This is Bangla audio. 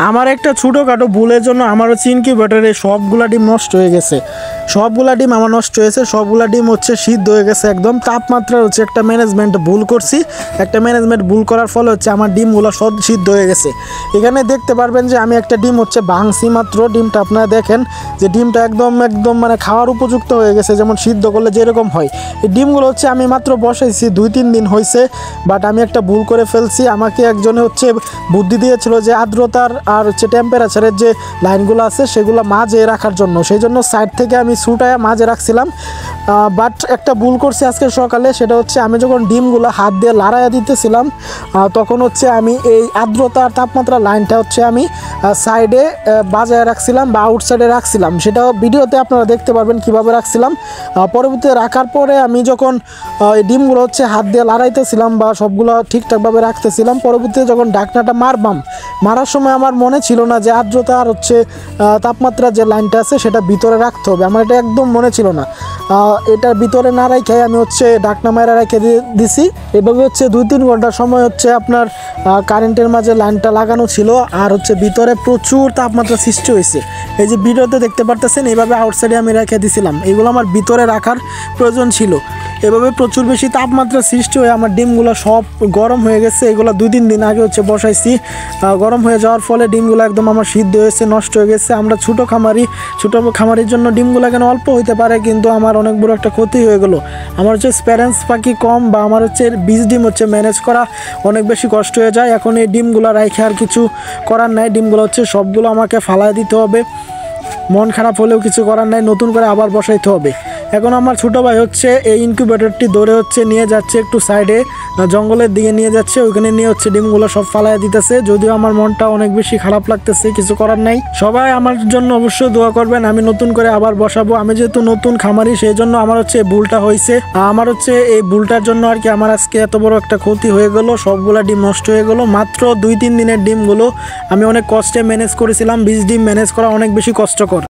আমার একটা ছোটোখাটো ভুলের জন্য আমার হচ্ছে ইনকিউবেটরে সবগুলা ডিম নষ্ট হয়ে গেছে। সবগুলা ডিম আমার নষ্ট হয়েছে, সবগুলা ডিম হচ্ছে সিদ্ধ হয়ে গেছে একদম। তাপমাত্রার হচ্ছে একটা ম্যানেজমেন্ট ভুল করছি, একটা ম্যানেজমেন্ট ভুল করার ফলে হচ্ছে আমার ডিমগুলো সব সিদ্ধ হয়ে গেছে। এখানে দেখতে পারবেন যে আমি একটা ডিম হচ্ছে ভাঙছি মাত্র। ডিমটা আপনারা দেখেন যে ডিমটা একদম একদম মানে খাওয়ার উপযুক্ত হয়ে গেছে, যেমন সিদ্ধ করলে যেরকম হয়। এই ডিমগুলো হচ্ছে আমি মাত্র বসাইছি 2-3 দিন হয়েছে, বাট আমি একটা ভুল করে ফেলছি। আমাকে একজনে হচ্ছে বুদ্ধি দিয়েছিল যে আর্দ্রতার আর হচ্ছে টেম্পারেচারের যে লাইনগুলো আছে সেগুলো মাঝে রাখার জন্য, সেই জন্য সাইড থেকে আমি ছুটায় মাঝে রাখছিলাম। বাট একটা ভুল করছি আজকে সকালে, সেটা হচ্ছে আমি যখন ডিমগুলো হাত দিয়ে লাড়াইয়া দিতেছিলাম তখন হচ্ছে আমি এই আর্দ্রতা আর তাপমাত্রা লাইনটা হচ্ছে আমি সাইডে বাজায় রাখছিলাম বা আউটসাইডে রাখছিলাম। সেটাও ভিডিওতে আপনারা দেখতে পারবেন কীভাবে রাখছিলাম। পরবর্তীতে রাখার পরে আমি যখন এই ডিমগুলো হচ্ছে হাত দিয়ে লাড়াইতেছিলাম বা সবগুলো ঠিকঠাকভাবে রাখতেছিলাম, পরবর্তীতে যখন ঢাকনাটা মারার সময় আমার মনে ছিল না যে আর্দ্রতা আর হচ্ছে তাপমাত্রার যে লাইনটা আছে সেটা ভিতরে রাখতে হবে। আমার এটা একদম মনে ছিল না। এটার ভিতরে না রেখে আমি হচ্ছে ঢাকনা মারা রেখে দিছি। এভাবে হচ্ছে 2-3 ঘন্টার সময় হচ্ছে আপনার কারেন্টের মাঝে লাইনটা লাগানো ছিল, আর হচ্ছে ভিতরে প্রচুর তাপমাত্রা সৃষ্টি হয়েছে। এই যে ভিডিওতে দেখতে পারতেছেন, এইভাবে আউটসাইডে আমি রেখে দিছিলাম। এগুলো আমার ভিতরে রাখার প্রয়োজন ছিল। এভাবে প্রচুর বেশি তাপমাত্রা সৃষ্টি হয়ে আমার ডিমগুলো সব গরম হয়ে গেছে। এগুলো 2-3 দিন আগে হচ্ছে বসাইছি। গরম হয়ে যাওয়ার ফলে ডিমগুলো একদম আমার সিদ্ধ হয়েছে, নষ্ট হয়ে গেছে। আমরা ছোটো খামারির জন্য ডিমগুলো কেন অল্প হইতে পারে, কিন্তু আমার অনেক বড় একটা ক্ষতি হয়ে গেলো। আমার হচ্ছে স্প্যারেন্স পাখি কম বা আমার হচ্ছে বীজ ডিম হচ্ছে ম্যানেজ করা অনেক বেশি কষ্ট হয়ে যায়। এখন এই ডিমগুলো রাইখে আর কিছু করার নাই, ডিমগুলো হচ্ছে সবগুলো আমাকে ফালায় দিতে হবে। মন খারাপ হলেও কিছু করার নাই, নতুন করে আবার বসাইতে হবে। এখন আমার ছোটো ভাই হচ্ছে এই ইনকিউবেটরটি ধরে হচ্ছে নিয়ে যাচ্ছে একটু সাইডে জঙ্গলের দিকে নিয়ে যাচ্ছে, ওইখানে নিয়ে হচ্ছে ডিমগুলো সব ফালাইয়া দিতেছে। যদিও আমার মনটা অনেক বেশি খারাপ লাগতেছে, কিছু করার নাই। সবাই আমার জন্য অবশ্যই দোয়া করবেন, আমি নতুন করে আবার বসাবো। আমি যেহেতু নতুন খামারি, সেই জন্য আমার হচ্ছে এই ভুলটা হয়েছে। আমার হচ্ছে এই ভুলটার জন্য আর কি আমার আজকে এত বড় একটা ক্ষতি হয়ে গেল, সবগুলা ডিম নষ্ট হয়ে গেল। মাত্র 2-3 দিনের ডিমগুলো আমি অনেক কষ্টে ম্যানেজ করেছিলাম। বীজ ডিম ম্যানেজ করা অনেক বেশি কষ্টকর।